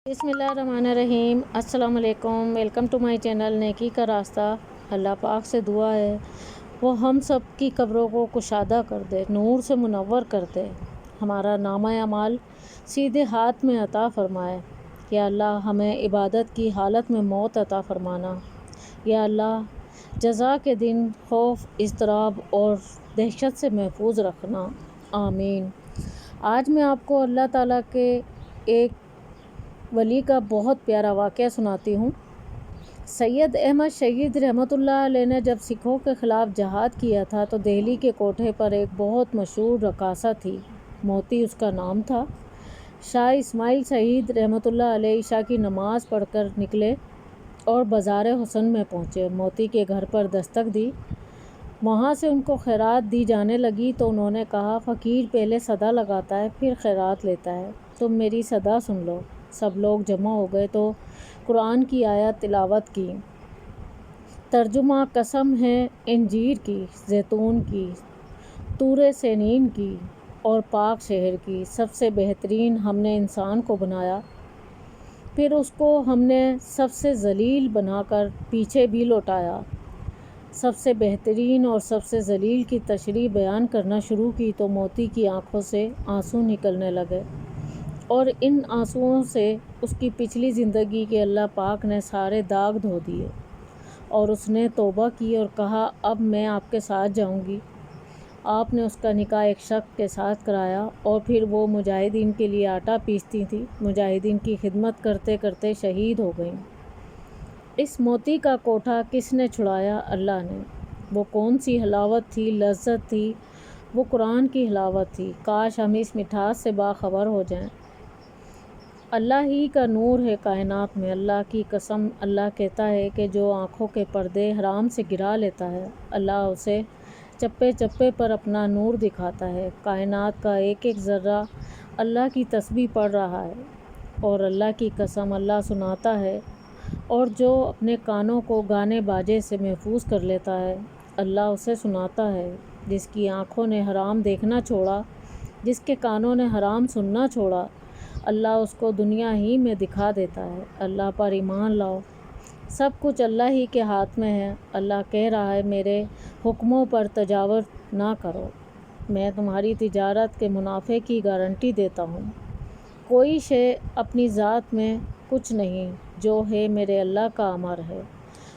بسم اللہ الرحمن الرحیم۔ السلام علیکم، ویلکم ٹو مائی چینل نیکی کا راستہ۔ اللہ پاک سے دعا ہے وہ ہم سب کی قبروں کو کشادہ کر دے، نور سے منور کر دے، ہمارا نامہ اعمال سیدھے ہاتھ میں عطا فرمائے۔ یا اللہ ہمیں عبادت کی حالت میں موت عطا فرمانا۔ یا اللہ جزا کے دن خوف، اضطراب اور دہشت سے محفوظ رکھنا، آمین۔ آج میں آپ کو اللہ تعالیٰ کے ایک ولی کا بہت پیارا واقعہ سناتی ہوں۔ سید احمد شہید رحمۃ اللہ علیہ نے جب سکھوں کے خلاف جہاد کیا تھا تو دہلی کے کوٹھے پر ایک بہت مشہور رقاصہ تھی، موتی اس کا نام تھا۔ شاہ اسماعیل شہید رحمۃ اللہ علیہ عشاء کی نماز پڑھ کر نکلے اور بازار حسن میں پہنچے، موتی کے گھر پر دستک دی۔ وہاں سے ان کو خیرات دی جانے لگی تو انہوں نے کہا، فقیر پہلے صدا لگاتا ہے پھر خیرات لیتا ہے، تم میری صدا سن لو۔ سب لوگ جمع ہو گئے تو قرآن کی آیت تلاوت کی۔ ترجمہ: قسم ہے انجیر کی، زیتون کی، طور سینین کی اور پاک شہر کی، سب سے بہترین ہم نے انسان کو بنایا، پھر اس کو ہم نے سب سے ذلیل بنا کر پیچھے بھی لوٹایا۔ سب سے بہترین اور سب سے ذلیل کی تشریح بیان کرنا شروع کی تو موتی کی آنکھوں سے آنسو نکلنے لگے، اور ان آنسوؤں سے اس کی پچھلی زندگی کے اللہ پاک نے سارے داغ دھو دیے، اور اس نے توبہ کی اور کہا، اب میں آپ کے ساتھ جاؤں گی۔ آپ نے اس کا نکاح ایک شخص کے ساتھ کرایا اور پھر وہ مجاہدین کے لیے آٹا پیستی تھی۔ مجاہدین کی خدمت کرتے کرتے شہید ہو گئیں۔ اس موتی کا کوٹھا کس نے چھڑایا؟ اللہ نے۔ وہ کون سی حلاوت تھی، لذت تھی؟ وہ قرآن کی حلاوت تھی۔ کاش ہم اس مٹھاس سے باخبر ہو جائیں۔ اللہ ہی کا نور ہے کائنات میں، اللہ کی قسم۔ اللہ کہتا ہے کہ جو آنکھوں کے پردے حرام سے گرا لیتا ہے، اللہ اسے چپے چپے پر اپنا نور دکھاتا ہے۔ کائنات کا ایک ایک ذرہ اللہ کی تسبیح پڑھ رہا ہے، اور اللہ کی قسم اللہ سناتا ہے، اور جو اپنے کانوں کو گانے باجے سے محفوظ کر لیتا ہے، اللہ اسے سناتا ہے۔ جس کی آنکھوں نے حرام دیکھنا چھوڑا، جس کے کانوں نے حرام سننا چھوڑا، اللہ اس کو دنیا ہی میں دکھا دیتا ہے۔ اللہ پر ایمان لاؤ، سب کچھ اللہ ہی کے ہاتھ میں ہے۔ اللہ کہہ رہا ہے، میرے حکموں پر تجاوز نہ کرو، میں تمہاری تجارت کے منافع کی گارنٹی دیتا ہوں۔ کوئی شے اپنی ذات میں کچھ نہیں، جو ہے میرے اللہ کا امر ہے۔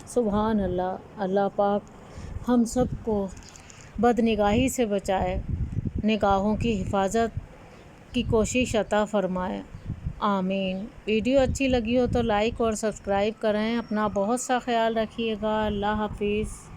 سبحان اللہ۔ اللہ پاک ہم سب کو بدنگاہی سے بچائے، نگاہوں کی حفاظت کی کوشش عطا فرمائے، آمین۔ ویڈیو اچھی لگی ہو تو لائک اور سبسکرائب کریں۔ اپنا بہت سا خیال رکھیے گا۔ اللہ حافظ۔